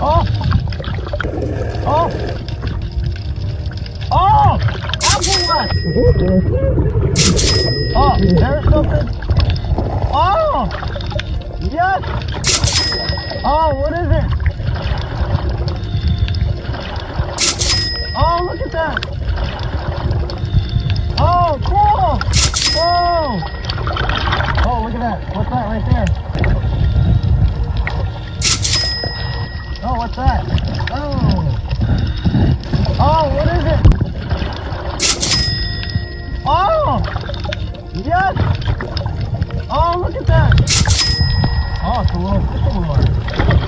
Oh! Oh! Oh! Apple Watch! Oh, there's something. Oh! Yes! Oh, what is it? Oh, look at that! Oh, cool! Whoa! Oh, look at that. What's that right there? Oh, what's that? Oh! Oh, what is it? Oh! Yes! Oh, look at that! Oh, it's a little fishing lure.